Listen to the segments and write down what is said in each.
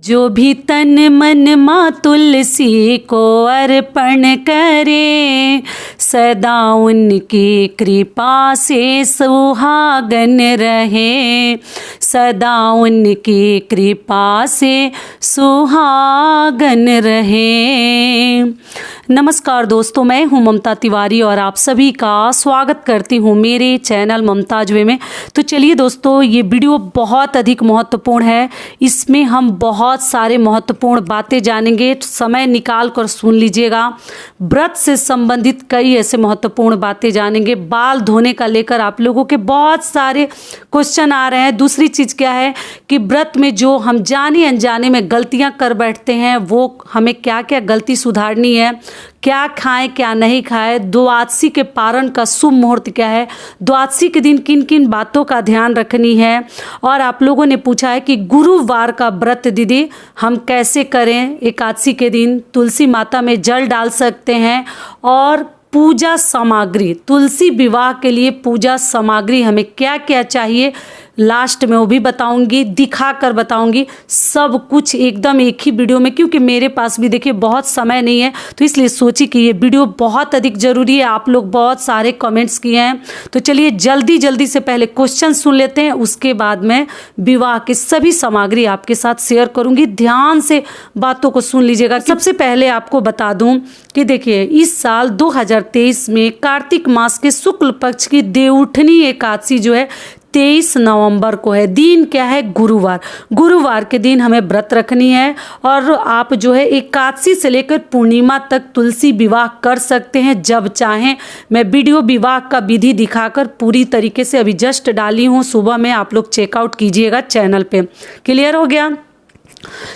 जो भी तन मन माँ तुलसी को अर्पण करे, सदा उनकी कृपा से सुहागन रहे, सदा उनकी कृपा से सुहागन रहे। नमस्कार दोस्तों, मैं हूं ममता तिवारी और आप सभी का स्वागत करती हूं मेरे चैनल ममताज वे में। तो चलिए दोस्तों, ये वीडियो बहुत अधिक महत्वपूर्ण है। इसमें हम बहुत सारे महत्वपूर्ण बातें जानेंगे, समय निकाल कर सुन लीजिएगा। व्रत से संबंधित कई ऐसे महत्वपूर्ण बातें जानेंगे। बाल धोने का लेकर आप लोगों के बहुत सारे क्वेश्चन आ रहे हैं। दूसरी चीज़ क्या है कि व्रत में जो हम जाने अनजाने में गलतियां कर बैठते हैं, वो हमें क्या क्या गलती सुधारनी है, क्या खाएं क्या नहीं खाएं, द्वादशी के पारण का शुभ मुहूर्त क्या है, द्वादशी के दिन किन किन बातों का ध्यान रखनी है। और आप लोगों ने पूछा है कि गुरुवार का व्रत दीदी हम कैसे करें। एकादशी के दिन तुलसी माता में जल डाल सकते हैं और पूजा सामग्री, तुलसी विवाह के लिए पूजा सामग्री हमें क्या क्या चाहिए, लास्ट में वो भी बताऊंगी, दिखा कर बताऊंगी सब कुछ एकदम एक ही वीडियो में। क्योंकि मेरे पास भी देखिए बहुत समय नहीं है, तो इसलिए सोची कि ये वीडियो बहुत अधिक ज़रूरी है। आप लोग बहुत सारे कमेंट्स किए हैं, तो चलिए जल्दी जल्दी से पहले क्वेश्चन सुन लेते हैं, उसके बाद मैं विवाह की सभी सामग्री आपके साथ शेयर करूँगी। ध्यान से बातों को सुन लीजिएगा। सबसे पहले आपको बता दूँ कि देखिए इस साल 2023 में कार्तिक मास के शुक्ल पक्ष की देवउठनी एकादशी जो है 23 नवंबर को है। दिन क्या है? गुरुवार। गुरुवार के दिन हमें व्रत रखनी है और आप जो है एकादशी से लेकर पूर्णिमा तक तुलसी विवाह कर सकते हैं जब चाहें। मैं वीडियो विवाह का विधि दिखाकर पूरी तरीके से अभी जस्ट डाली हूँ, सुबह में आप लोग चेकआउट कीजिएगा चैनल पे। क्लियर हो गया?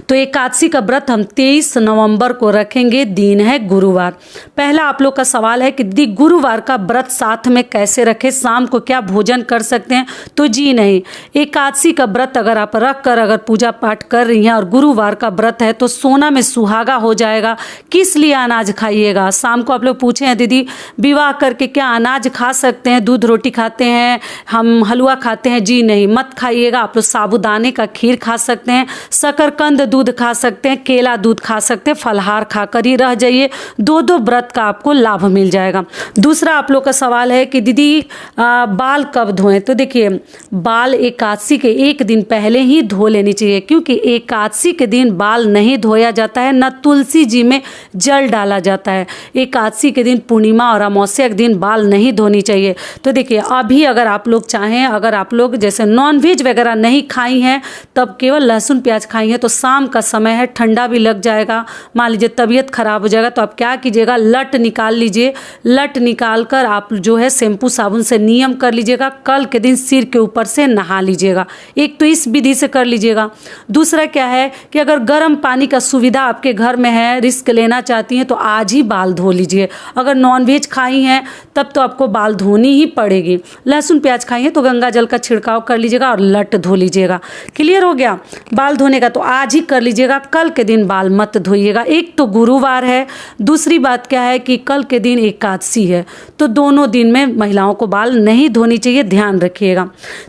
तो एकादशी का व्रत हम 23 नवंबर को रखेंगे, दिन है गुरुवार। पहला आप लोग का सवाल है कि दीदी गुरुवार का व्रत साथ में कैसे रखें, शाम को क्या भोजन कर सकते हैं? तो जी नहीं, एकादशी का व्रत अगर आप रख कर अगर पूजा पाठ कर रही हैं और गुरुवार का व्रत है तो सोना में सुहागा हो जाएगा। किस लिए अनाज खाइएगा? शाम को आप लोग पूछे हैं दीदी विवाह करके क्या अनाज खा सकते हैं, दूध रोटी खाते हैं, हम हलवा खाते हैं? जी नहीं, मत खाइएगा। आप लोग साबूदाने का खीर खा सकते हैं, शकरकंद दूध खा सकते हैं, केला दूध खा सकते हैं, फलहार खाकर ही रह जाइए। दो व्रत का आपको लाभ मिल जाएगा। दूसरा आप लोग का सवाल है कि दीदी बाल कब धोएं? तो देखिए बाल एकादशी के एक दिन पहले ही धो लेनी चाहिए, क्योंकि एकादशी के दिन बाल नहीं धोया जाता है, न तुलसी जी में जल डाला जाता है। एकादशी के दिन पूर्णिमा और अमावस्या के दिन बाल नहीं धोनी चाहिए। तो देखिए अभी अगर आप लोग चाहें, अगर आप लोग जैसे नॉनवेज वगैरह नहीं खाई हैं, तब केवल लहसुन प्याज खाई हैं, तो शाम का समय है, ठंडा भी लग जाएगा, मान लीजिए तबीयत खराब हो जाएगा, तो आप क्या कीजिएगा, लट निकाल लीजिए। लट निकाल कर आप जो है शैम्पू साबुन से नियम कर लीजिएगा। कल के दिन सिर के ऊपर से नहा लीजिएगा। एक तो इस विधि से कर लीजिएगा। दूसरा क्या है कि अगर गर्म पानी का सुविधा आपके घर में है, रिस्क लेना चाहती हैं, तो आज ही बाल धो लीजिए। अगर नॉनवेज खाई हैं तब तो आपको बाल धोनी ही पड़ेगी। लहसुन प्याज खाई हैं तो गंगा जल का छिड़काव कर लीजिएगा और लट धो लीजिएगा। क्लियर हो गया? बाल धोने का तो आज ही कर लीजिएगा, कल के दिन बाल मत धोइएगा। एक तो गुरुवार है, दूसरी बात क्या है कि कल के दिन एकादशी है, तो दोनों दिन में महिलाओं को बाल नहीं धोनी चाहिए, ध्यान रखिएगा।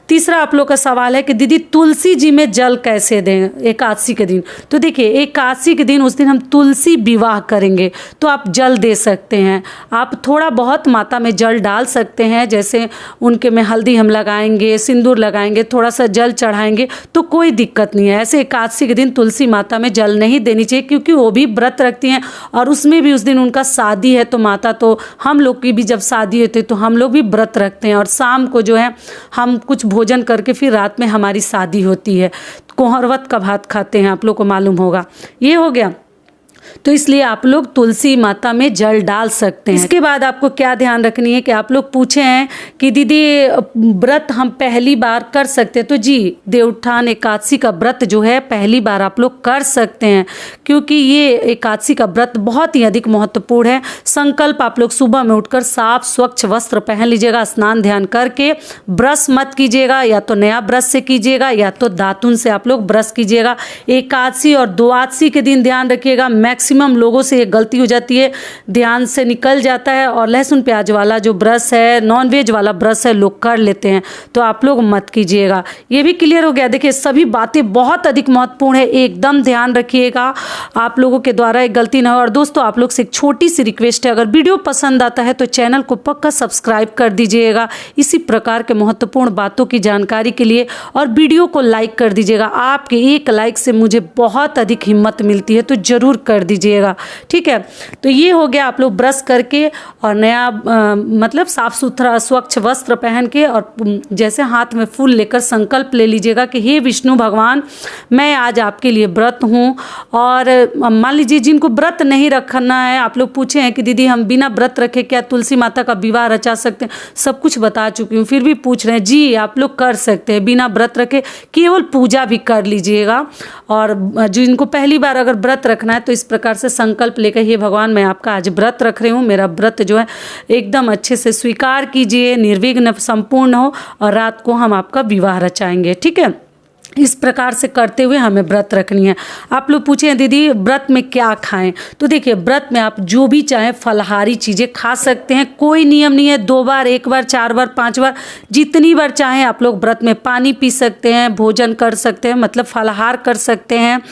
तीसरा आप लोग का सवाल है कि दीदी तुलसी जी में जल कैसे दें एकादशी के दिन? तो देखिए एकादशी के दिन उस दिन हम तुलसी विवाह करेंगे, तो आप जल दे सकते हैं। आप थोड़ा बहुत माता में जल डाल सकते हैं, जैसे उनके में हल्दी हम लगाएंगे, सिंदूर लगाएंगे, थोड़ा सा जल चढ़ाएंगे, तो कोई दिक्कत नहीं है। ऐसे एकादशी के दिन तुलसी माता में जल नहीं देनी चाहिए, क्योंकि वो भी व्रत रखती हैं और उसमें भी उस दिन उनका शादी है, तो माता तो हम लोग की भी जब शादी होती है तो हम लोग भी व्रत रखते हैं और शाम को जो है हम कुछ भोजन करके फिर रात में हमारी शादी होती है। कोहरवत का भात खाते हैं, आप लोग को मालूम होगा। ये हो गया। तो इसलिए आप लोग तुलसी माता में जल डाल सकते हैं। इसके बाद आपको क्या ध्यान रखनी है कि आप लोग पूछे हैं कि दीदी व्रत हम पहली बार कर सकते हैं? तो जी, देवउत्थान एकादशी का व्रत जो है पहली बार आप लोग कर सकते हैं, क्योंकि ये एकादशी का व्रत बहुत ही अधिक महत्वपूर्ण है। संकल्प आप लोग सुबह में उठकर साफ स्वच्छ वस्त्र पहन लीजिएगा, स्नान ध्यान करके ब्रश मत कीजिएगा, या तो नया ब्रश से कीजिएगा या तो दातुन से आप लोग ब्रश कीजिएगा। एकादशी और द्वादशी के दिन ध्यान रखिएगा, मैक्सिमम लोगों से ये गलती हो जाती है, ध्यान से निकल जाता है और लहसुन प्याज वाला जो ब्रश है, नॉनवेज वाला ब्रश है, लोग कर लेते हैं, तो आप लोग मत कीजिएगा। ये भी क्लियर हो गया। देखिए सभी बातें बहुत अधिक महत्वपूर्ण है, एकदम ध्यान रखिएगा आप लोगों के द्वारा एक गलती ना हो। और दोस्तों आप लोग से एक छोटी सी रिक्वेस्ट है, अगर वीडियो पसंद आता है तो चैनल को पक्का सब्सक्राइब कर दीजिएगा इसी प्रकार के महत्वपूर्ण बातों की जानकारी के लिए, और वीडियो को लाइक कर दीजिएगा। आपके एक लाइक से मुझे बहुत अधिक हिम्मत मिलती है, तो जरूर कर दीजिएगा, ठीक है। तो ये हो गया, आप लोग ब्रश करके और नया मतलब साफ सुथरा स्वच्छ वस्त्र पहन के और जैसे हाथ में फूल लेकर संकल्प ले लीजिएगा कि हे विष्णु भगवान, मैं आज आपके लिए व्रत हूँ। और मान लीजिए जिनको व्रत नहीं रखना है, आप लोग पूछे हैं कि दीदी हम बिना व्रत रखे क्या तुलसी माता का विवाह रचा सकते हैं, सब कुछ बता चुकी हूँ, फिर भी पूछ रहे हैं। जी आप लोग कर सकते हैं बिना व्रत रखे, केवल पूजा भी कर लीजिएगा। और जिनको पहली बार अगर व्रत रखना है तो इस प्रकार से संकल्प लेकर, हे भगवान मैं आपका आज व्रत रख रही हूँ, मेरा व्रत जो है एकदम अच्छे से स्वीकार कीजिए, निर्विघ्न संपूर्ण हो, और रात को हम आपका विवाह रचाएंगे, ठीक है। इस प्रकार से करते हुए हमें व्रत रखनी है। आप लोग पूछे दीदी व्रत में क्या खाएं, तो देखिए व्रत में आप जो भी चाहें फलाहारी चीज़ें खा सकते हैं, कोई नियम नहीं है। 2 बार, 1 बार, 4 बार, 5 बार, जितनी बार चाहें आप लोग व्रत में पानी पी सकते हैं, भोजन कर सकते हैं, मतलब फलाहार कर सकते हैं।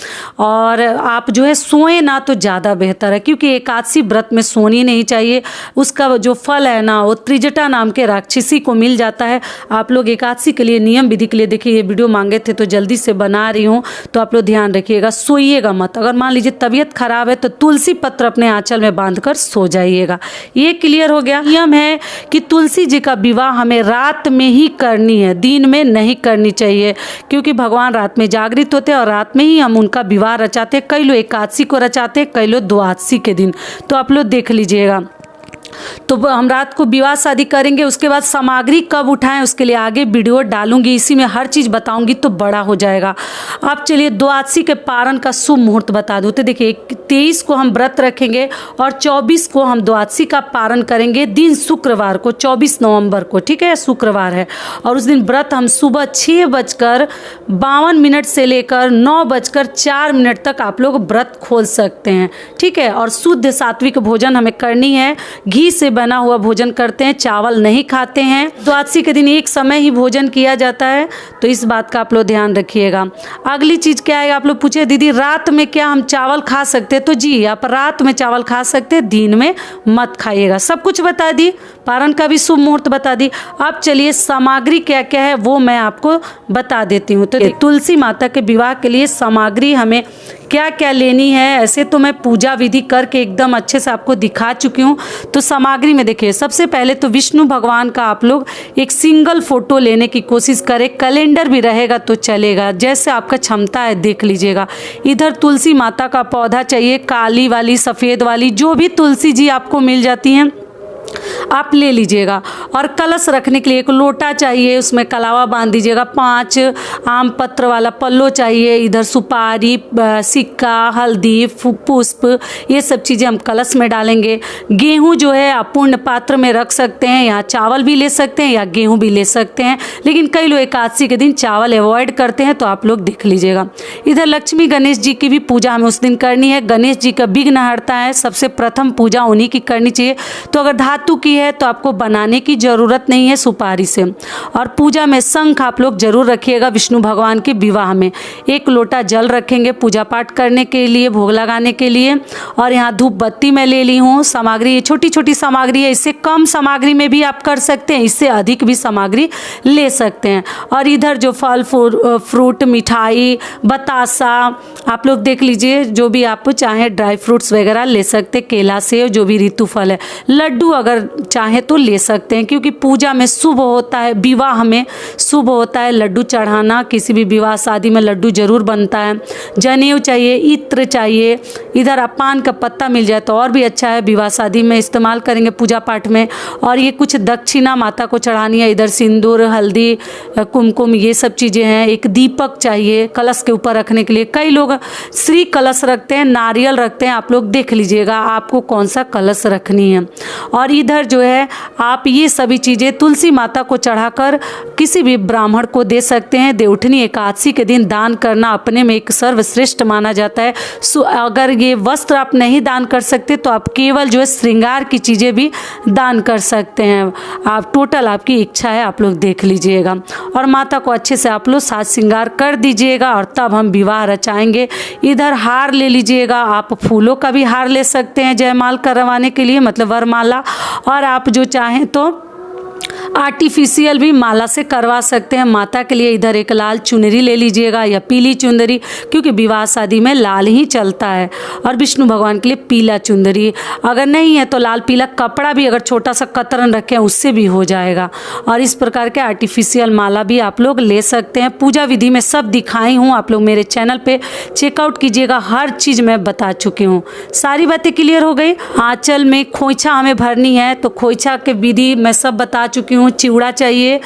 और आप जो है सोएं ना तो ज़्यादा बेहतर है, क्योंकि एकादशी व्रत में सोनी नहीं चाहिए। उसका जो फल है ना वो त्रिजटा नाम के राक्षसी को मिल जाता है। आप लोग एकादशी के लिए नियम विधि के लिए, देखिए ये वीडियो मांगे थे तो जल्दी से बना रही हूँ, तो आप लोग ध्यान रखिएगा, सोइएगा मत। अगर मान लीजिए तबीयत खराब है तो तुलसी पत्र अपने आंचल में बांधकर सो जाइएगा। ये क्लियर हो गया। नियम है कि तुलसी जी का विवाह हमें रात में ही करनी है, दिन में नहीं करनी चाहिए, क्योंकि भगवान रात में जागृत होते हैं और रात में ही हम उनका विवाह रचाते हैं। कई लोग एकादशी को रचाते हैं, कई लोग द्वादशी के दिन, तो आप लोग देख लीजिएगा। तो हम रात को विवाह शादी करेंगे, उसके बाद सामग्री कब उठाएं उसके लिए आगे वीडियो डालूंगी, इसी में हर चीज़ बताऊंगी तो बड़ा हो जाएगा। अब चलिए द्वादशी के पारण का शुभ मुहूर्त बता दूँ। तो देखिए 23 को हम व्रत रखेंगे और 24 को हम द्वादशी का पारण करेंगे, दिन शुक्रवार को, 24 नवंबर को, ठीक है, शुक्रवार है। और उस दिन व्रत हम सुबह 6:52 से लेकर 9:04 तक आप लोग व्रत खोल सकते हैं, ठीक है। और शुद्ध सात्विक भोजन हमें करनी है, घी से बना हुआ भोजन करते हैं, चावल नहीं खाते हैं। द्वादशी के दिन एक समय ही भोजन किया जाता है, तो इस बात का आप लोग ध्यान रखिएगा। अगली चीज़ क्या है, आप लोग पूछे दीदी रात में क्या हम चावल खा सकते हैं, तो जी आप रात में चावल खा सकते हैं, दिन में मत खाइएगा। सब कुछ बता दी, पारण का भी शुभ मुहूर्त बता दी। अब चलिए सामग्री क्या क्या है वो मैं आपको बता देती हूँ। तो तुलसी माता के विवाह के लिए सामग्री हमें क्या क्या लेनी है, ऐसे तो मैं पूजा विधि करके एकदम अच्छे से आपको दिखा चुकी हूँ। तो सामग्री में देखिए सबसे पहले तो विष्णु भगवान का आप लोग एक सिंगल फोटो लेने की कोशिश करें, कैलेंडर भी रहेगा तो चलेगा, जैसे आपका क्षमता है देख लीजिएगा। इधर तुलसी माता का पौधा चाहिए, काली वाली, सफ़ेद वाली, जो भी तुलसी जी आपको मिल जाती हैं आप ले लीजिएगा। और कलश रखने के लिए एक लोटा चाहिए, उसमें कलावा बांध दीजिएगा। 5 आम पत्र वाला पल्लो चाहिए। इधर सुपारी, सिक्का, हल्दी, पुष्प, ये सब चीज़ें हम कलश में डालेंगे। गेहूं जो है आप पूर्ण पात्र में रख सकते हैं, यहाँ चावल भी ले सकते हैं या गेहूं भी ले सकते हैं, लेकिन कई लोग एकादशी के दिन चावल अवॉइड करते हैं, तो आप लोग देख लीजिएगा। इधर लक्ष्मी गणेश जी की भी पूजा हमें उस दिन करनी है। गणेश जी का विघ्न हरता है, सबसे प्रथम पूजा उन्हीं की करनी चाहिए। तो अगर धातु की है तो आपको बनाने की जरूरत नहीं है सुपारी से। और पूजा में शंख आप लोग जरूर रखिएगा। विष्णु भगवान के विवाह में 1 लोटा जल रखेंगे पूजा पाठ करने के लिए, भोग लगाने के लिए। और यहाँ धूप बत्ती मैं ले ली हूँ। सामग्री ये छोटी छोटी सामग्री है, इससे कम सामग्री में भी आप कर सकते हैं, इससे अधिक भी सामग्री ले सकते हैं। और इधर जो फल फ्रूट, मिठाई, बतासा आप लोग देख लीजिए, जो भी आप चाहें ड्राई फ्रूट्स वगैरह ले सकते, केला, सेव, जो भी ऋतु फल है। लड्डू अगर चाहे तो ले सकते हैं, क्योंकि पूजा में शुभ होता है, विवाह में शुभ होता है लड्डू चढ़ाना। किसी भी विवाह शादी में लड्डू जरूर बनता है। जनेऊ चाहिए, इत्र चाहिए। इधर आप पान का पत्ता मिल जाए तो और भी अच्छा है, विवाह शादी में इस्तेमाल करेंगे पूजा पाठ में। और ये कुछ दक्षिणा माता को चढ़ानी है। इधर सिंदूर, हल्दी, कुमकुम, ये सब चीज़ें हैं। एक दीपक चाहिए कलश के ऊपर रखने के लिए। कई लोग श्री कलश रखते हैं, नारियल रखते हैं, आप लोग देख लीजिएगा आपको कौन सा कलश रखनी है। और इधर जो है आप ये सभी चीज़ें तुलसी माता को चढ़ाकर किसी भी ब्राह्मण को दे सकते हैं। देवउठनी एकादशी के दिन दान करना अपने में एक सर्वश्रेष्ठ माना जाता है। अगर ये वस्त्र आप नहीं दान कर सकते तो आप केवल जो है श्रृंगार की चीज़ें भी दान कर सकते हैं। आप टोटल आपकी इच्छा है, आप लोग देख लीजिएगा। और माता को अच्छे से आप लोग साज श्रृंगार कर दीजिएगा और तब हम विवाह रचाएंगे। इधर हार ले लीजिएगा, आप फूलों का भी हार ले सकते हैं जयमाल करवाने के लिए, मतलब वरमाला। और आप जो चाहें तो आर्टिफिशियल भी माला से करवा सकते हैं। माता के लिए इधर एक लाल चुनरी ले लीजिएगा या पीली चुनरी, क्योंकि विवाह शादी में लाल ही चलता है। और विष्णु भगवान के लिए पीला चुनरी, अगर नहीं है तो लाल पीला कपड़ा भी अगर छोटा सा कतरन रखें उससे भी हो जाएगा। और इस प्रकार के आर्टिफिशियल माला भी आप लोग ले सकते हैं। पूजा विधि में सब दिखाई हूँ, आप लोग मेरे चैनल पे चेकआउट कीजिएगा, हर चीज़ मैं बता चुकी हूँ। सारी बातें क्लियर हो गई। आंचल में खोइछा हमें भरनी है, तो खोइछा के विधि मैं सब बता चुकी हूँ। चिवड़ा चाहिए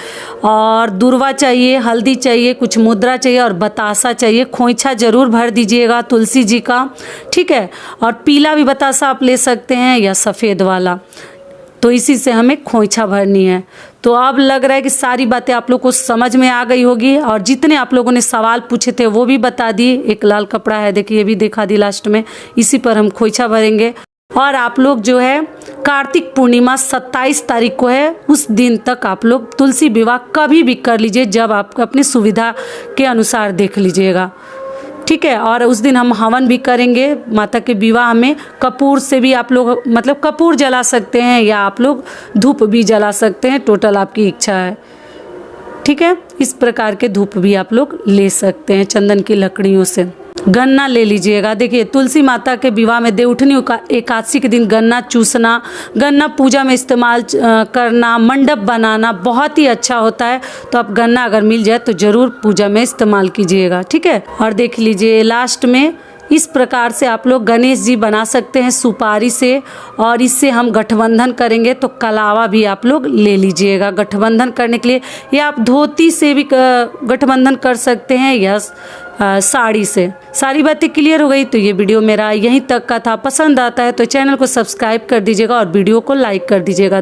और दूर्वा चाहिए, हल्दी चाहिए, कुछ मुद्रा चाहिए और बतासा चाहिए। खोइछा जरूर भर दीजिएगा तुलसी जी का, ठीक है। और पीला भी बतासा आप ले सकते हैं या सफ़ेद वाला, तो इसी से हमें खोइछा भरनी है। तो अब लग रहा है कि सारी बातें आप लोग को समझ में आ गई होगी। और जितने आप लोगों ने सवाल पूछे थे वो भी बता दिए। एक लाल कपड़ा है, देखिए ये भी दिखा दी लास्ट में, इसी पर हम खोइछा भरेंगे। और आप लोग जो है कार्तिक पूर्णिमा 27 तारीख को है, उस दिन तक आप लोग तुलसी विवाह कभी भी कर लीजिए, जब आप अपनी सुविधा के अनुसार देख लीजिएगा, ठीक है। और उस दिन हम हवन भी करेंगे। माता के विवाह में कपूर से भी आप लोग मतलब कपूर जला सकते हैं या आप लोग धूप भी जला सकते हैं, टोटल आपकी इच्छा है, ठीक है। इस प्रकार के धूप भी आप लोग ले सकते हैं चंदन की लकड़ियों से। गन्ना ले लीजिएगा। देखिए तुलसी माता के विवाह में देवउठनी एकादशी के दिन गन्ना चूसना, गन्ना पूजा में इस्तेमाल करना, मंडप बनाना बहुत ही अच्छा होता है। तो आप गन्ना अगर मिल जाए तो ज़रूर पूजा में इस्तेमाल कीजिएगा, ठीक है। और देख लीजिए लास्ट में इस प्रकार से आप लोग गणेश जी बना सकते हैं सुपारी से। और इससे हम गठबंधन करेंगे तो कलावा भी आप लोग ले लीजिएगा गठबंधन करने के लिए, या आप धोती से भी गठबंधन कर सकते हैं या साड़ी से। सारी बातें क्लियर हो गई। तो ये वीडियो मेरा यहीं तक का था। पसंद आता है तो चैनल को सब्सक्राइब कर दीजिएगा और वीडियो को लाइक कर दीजिएगा।